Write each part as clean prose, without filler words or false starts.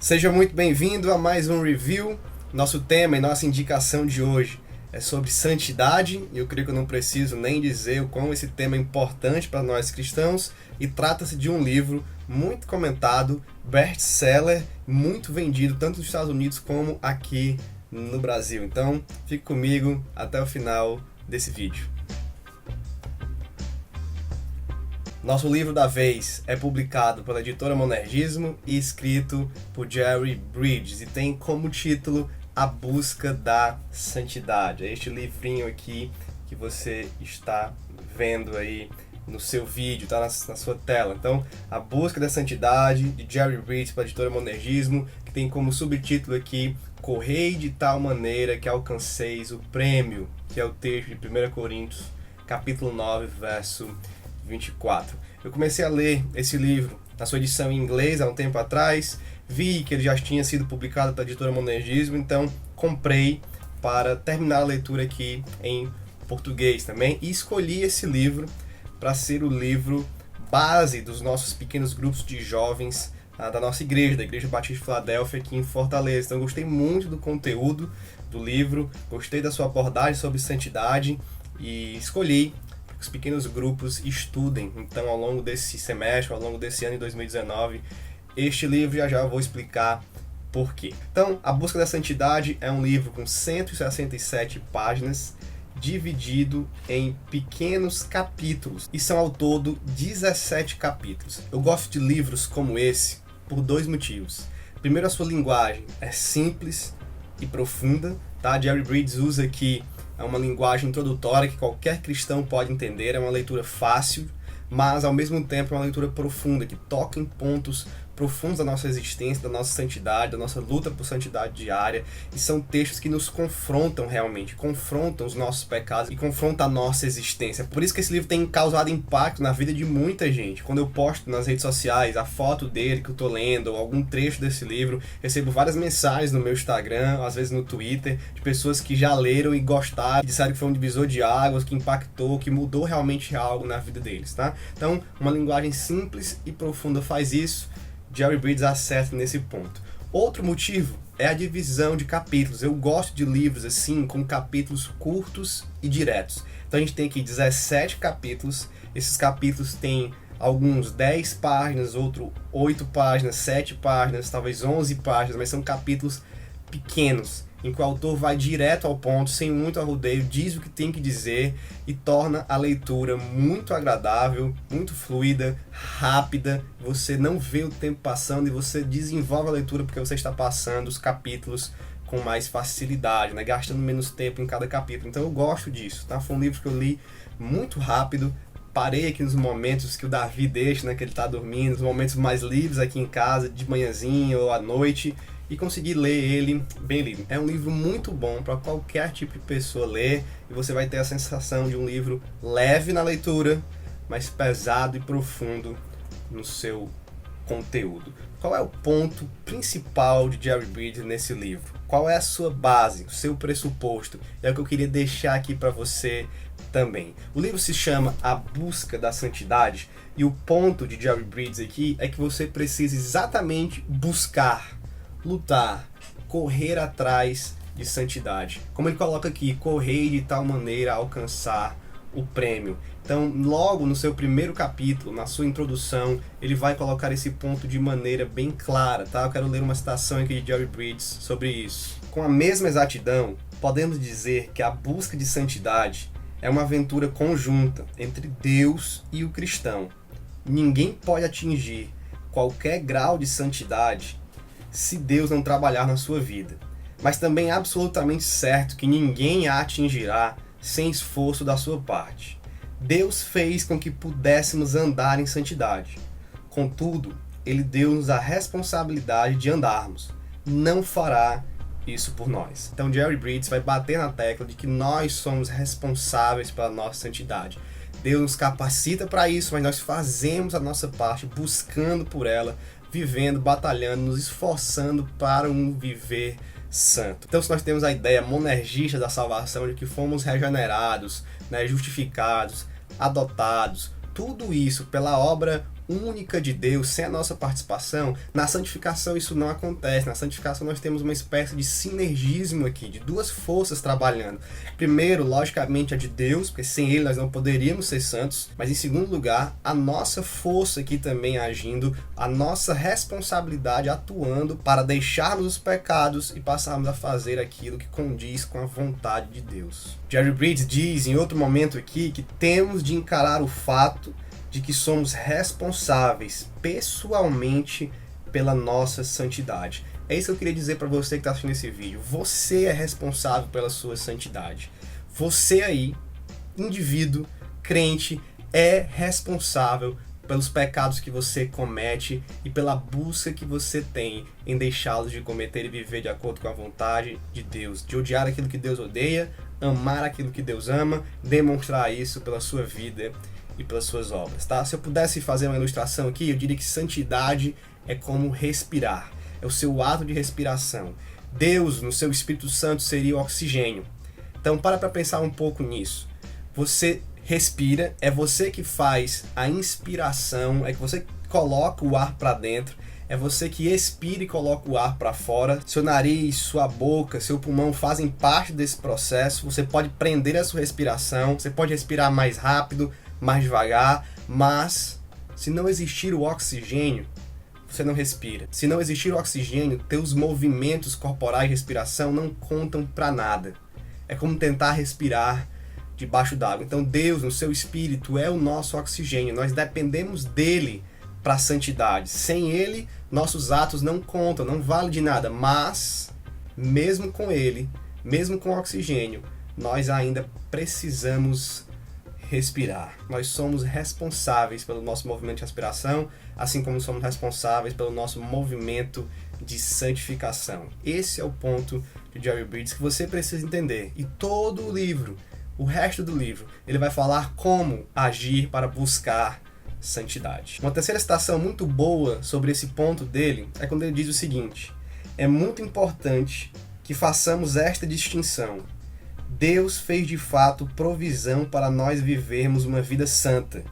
Seja muito bem-vindo a mais um review. Nosso tema e nossa indicação de hoje é sobre santidade, e eu creio que eu não preciso nem dizer o quão esse tema é importante para nós cristãos, e trata-se de um livro muito comentado, best-seller, muito vendido tanto nos Estados Unidos como aqui no Brasil. Então, fique comigo até o final desse vídeo. Nosso livro da vez é publicado pela editora Monergismo e escrito por Jerry Bridges e tem como título A Busca da Santidade. É este livrinho aqui que você está vendo aí no seu vídeo, tá na sua tela. Então, A Busca da Santidade, de Jerry Bridges, pela editora Monergismo, que tem como subtítulo aqui Correi de tal maneira que alcanceis o prêmio, que é o texto de 1 Coríntios, capítulo 9, verso 24. Eu comecei a ler esse livro na sua edição em inglês há um tempo atrás, vi que ele já tinha sido publicado pela editora Monergismo, então comprei para terminar a leitura aqui em português também, e escolhi esse livro para ser o livro base dos nossos pequenos grupos de jovens da nossa igreja, da Igreja Batista de Filadélfia aqui em Fortaleza. Então eu gostei muito do conteúdo do livro, gostei da sua abordagem sobre santidade e escolhi que os pequenos grupos estudem. Então, ao longo desse semestre, ao longo desse ano de 2019, este livro já eu vou explicar por quê. Então, A Busca da Santidade é um livro com 167 páginas, dividido em pequenos capítulos, e são ao todo 17 capítulos. Eu gosto de livros como esse por dois motivos. Primeiro, a sua linguagem é simples e profunda, tá? Jerry Bridges usa aqui uma linguagem introdutória que qualquer cristão pode entender, é uma leitura fácil, mas ao mesmo tempo é uma leitura profunda, que toca em pontos profundos da nossa existência, da nossa santidade, da nossa luta por santidade diária, e são textos que nos confrontam realmente, confrontam os nossos pecados e confrontam a nossa existência. Por isso que esse livro tem causado impacto na vida de muita gente. Quando eu posto nas redes sociais a foto dele que eu tô lendo, ou algum trecho desse livro, recebo várias mensagens no meu Instagram, às vezes no Twitter, de pessoas que já leram e gostaram, disseram que foi um divisor de águas, que impactou, que mudou realmente algo na vida deles, tá? Então, uma linguagem simples e profunda faz isso. Jerry Bridges acerta nesse ponto. Outro motivo é a divisão de capítulos. Eu gosto de livros assim, com capítulos curtos e diretos. Então a gente tem aqui 17 capítulos. Esses capítulos têm alguns 10 páginas, outro 8 páginas, 7 páginas, talvez 11 páginas, mas são capítulos pequenos, em que o autor vai direto ao ponto, sem muito arrudeio, diz o que tem que dizer e torna a leitura muito agradável, muito fluida, rápida. Você não vê o tempo passando e você desenvolve a leitura porque você está passando os capítulos com mais facilidade, né? Gastando menos tempo em cada capítulo. Então eu gosto disso, tá? Foi um livro que eu li muito rápido. Parei aqui nos momentos que o Davi deixa, né, que ele está dormindo, nos momentos mais livres aqui em casa, de manhãzinha ou à noite, e consegui ler ele bem lido. É um livro muito bom para qualquer tipo de pessoa ler, e você vai ter a sensação de um livro leve na leitura, mas pesado e profundo no seu conteúdo. Qual é o ponto principal de Jerry Bridges nesse livro? Qual é a sua base, o seu pressuposto? É o que eu queria deixar aqui para você também. O livro se chama A Busca da Santidade, e o ponto de Jerry Bridges aqui é que você precisa exatamente buscar, lutar, correr atrás de santidade. Como ele coloca aqui, correr de tal maneira a alcançar o prêmio. Então, logo no seu primeiro capítulo, na sua introdução, ele vai colocar esse ponto de maneira bem clara, tá? Eu quero ler uma citação aqui de Jerry Bridges sobre isso. Com a mesma exatidão, podemos dizer que a busca de santidade é uma aventura conjunta entre Deus e o cristão. Ninguém pode atingir qualquer grau de santidade se Deus não trabalhar na sua vida. Mas também é absolutamente certo que ninguém a atingirá sem esforço da sua parte. Deus fez com que pudéssemos andar em santidade. Contudo, Ele deu-nos a responsabilidade de andarmos. Não fará isso por nós. Então Jerry Bridges vai bater na tecla de que nós somos responsáveis pela nossa santidade. Deus nos capacita para isso, mas nós fazemos a nossa parte, buscando por ela, vivendo, batalhando, nos esforçando para um viver santo. Então, se nós temos a ideia monergista da salvação, de que fomos regenerados, né, justificados, adotados, tudo isso pela obra única de Deus, sem a nossa participação, na santificação isso não acontece. Na santificação nós temos uma espécie de sinergismo aqui, de duas forças trabalhando. Primeiro, logicamente, a de Deus, porque sem Ele nós não poderíamos ser santos. Mas em segundo lugar, a nossa força aqui também agindo, a nossa responsabilidade atuando para deixarmos os pecados e passarmos a fazer aquilo que condiz com a vontade de Deus. Jerry Bridges diz em outro momento aqui que temos de encarar o fato de que somos responsáveis pessoalmente pela nossa santidade. É isso que eu queria dizer para você que está assistindo esse vídeo. Você é responsável pela sua santidade. Você aí, indivíduo, crente, é responsável pelos pecados que você comete e pela busca que você tem em deixá-los de cometer e viver de acordo com a vontade de Deus. De odiar aquilo que Deus odeia, amar aquilo que Deus ama, demonstrar isso pela sua vida e pelas suas obras, tá? Se eu pudesse fazer uma ilustração aqui, eu diria que santidade é como respirar. É o seu ato de respiração. Deus, no seu Espírito Santo, seria o oxigênio. Então, para pensar um pouco nisso. Você respira, é você que faz a inspiração, é que você coloca o ar para dentro, é você que expira e coloca o ar para fora. Seu nariz, sua boca, seu pulmão fazem parte desse processo. Você pode prender a sua respiração, você pode respirar mais rápido, mais devagar, mas se não existir o oxigênio, você não respira. Se não existir o oxigênio, teus movimentos corporais de respiração não contam para nada. É como tentar respirar debaixo d'água. Então Deus, no seu Espírito, é o nosso oxigênio. Nós dependemos dele para a santidade. Sem ele, nossos atos não contam, não valem de nada. Mas, mesmo com ele, mesmo com o oxigênio, nós ainda precisamos respirar. Nós somos responsáveis pelo nosso movimento de respiração, assim como somos responsáveis pelo nosso movimento de santificação. Esse é o ponto de Jerry Bridges que você precisa entender. E todo o livro, o resto do livro, ele vai falar como agir para buscar santidade. Uma terceira citação muito boa sobre esse ponto dele é quando ele diz o seguinte: é muito importante que façamos esta distinção. Deus fez de fato provisão para nós vivermos uma vida santa,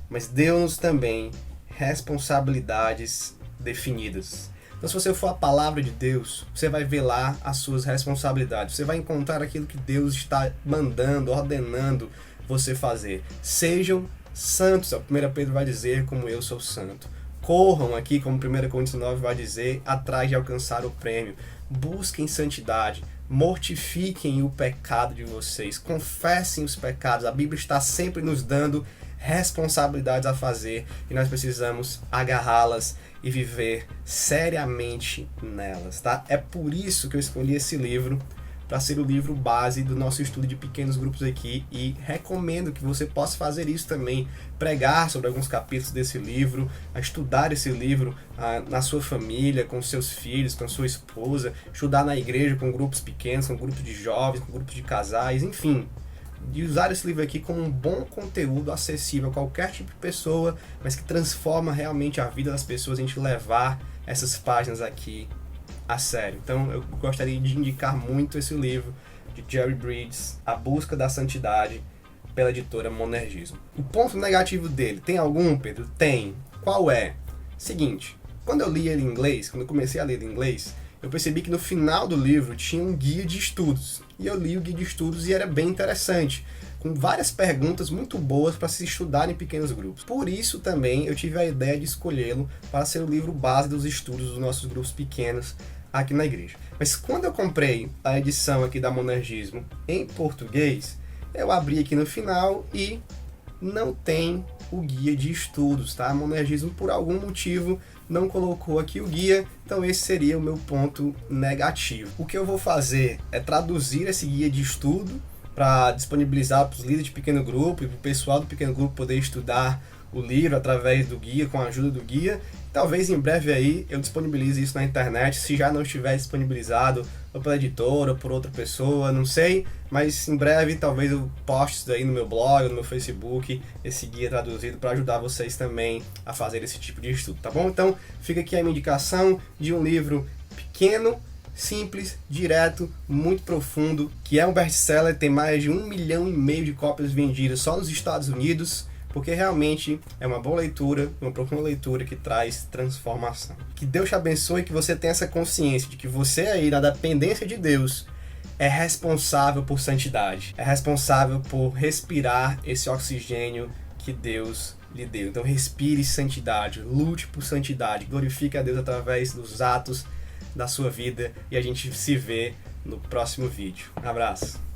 mas deu-nos também responsabilidades definidas. Então, se você for a palavra de Deus, você vai ver lá as suas responsabilidades. Você vai encontrar aquilo que Deus está mandando, ordenando você fazer. Sejam santos, a 1 Pedro vai dizer, como eu sou santo. Corram aqui, como 1 Coríntios 9 vai dizer, atrás de alcançar o prêmio. Busquem santidade. Mortifiquem o pecado de vocês, confessem os pecados. A Bíblia está sempre nos dando responsabilidades a fazer e nós precisamos agarrá-las e viver seriamente nelas, tá? É por isso que eu escolhi esse livro para ser o livro base do nosso estudo de pequenos grupos aqui e recomendo que você possa fazer isso também, pregar sobre alguns capítulos desse livro, estudar esse livro na sua família, com seus filhos, com sua esposa, estudar na igreja com grupos pequenos, com grupos de jovens, com grupos de casais, enfim, de usar esse livro aqui como um bom conteúdo acessível a qualquer tipo de pessoa, mas que transforma realmente a vida das pessoas, a gente levar essas páginas aqui a sério. Então eu gostaria de indicar muito esse livro de Jerry Bridges, A Busca da Santidade, pela editora Monergismo. O ponto negativo dele, tem algum, Pedro? Tem. Qual é? Seguinte, quando eu li ele em inglês, quando eu comecei a ler em inglês, eu percebi que no final do livro tinha um guia de estudos. E eu li o guia de estudos e era bem interessante, com várias perguntas muito boas para se estudar em pequenos grupos. Por isso também eu tive a ideia de escolhê-lo para ser o livro base dos estudos dos nossos grupos pequenos aqui na igreja. Mas quando eu comprei a edição aqui da Monergismo em português, eu abri aqui no final e não tem o guia de estudos, tá? A Monergismo, por algum motivo, não colocou aqui o guia, então esse seria o meu ponto negativo. O que eu vou fazer é traduzir esse guia de estudo para disponibilizar para os líderes de pequeno grupo e para o pessoal do pequeno grupo poder estudar o livro através do guia, com a ajuda do guia. Talvez em breve aí eu disponibilize isso na internet, se já não estiver disponibilizado ou pela editora ou por outra pessoa, não sei, mas em breve talvez eu poste isso aí no meu blog, no meu Facebook, esse guia traduzido para ajudar vocês também a fazer esse tipo de estudo, tá bom? Então fica aqui a minha indicação de um livro pequeno, simples, direto, muito profundo, que é um best-seller, tem mais de 1,5 milhão de cópias vendidas só nos Estados Unidos, porque realmente é uma boa leitura, uma profunda leitura que traz transformação. Que Deus te abençoe e que você tenha essa consciência de que você aí, na dependência de Deus, é responsável por santidade, é responsável por respirar esse oxigênio que Deus lhe deu. Então respire santidade, lute por santidade, glorifique a Deus através dos atos da sua vida e a gente se vê no próximo vídeo. Um abraço!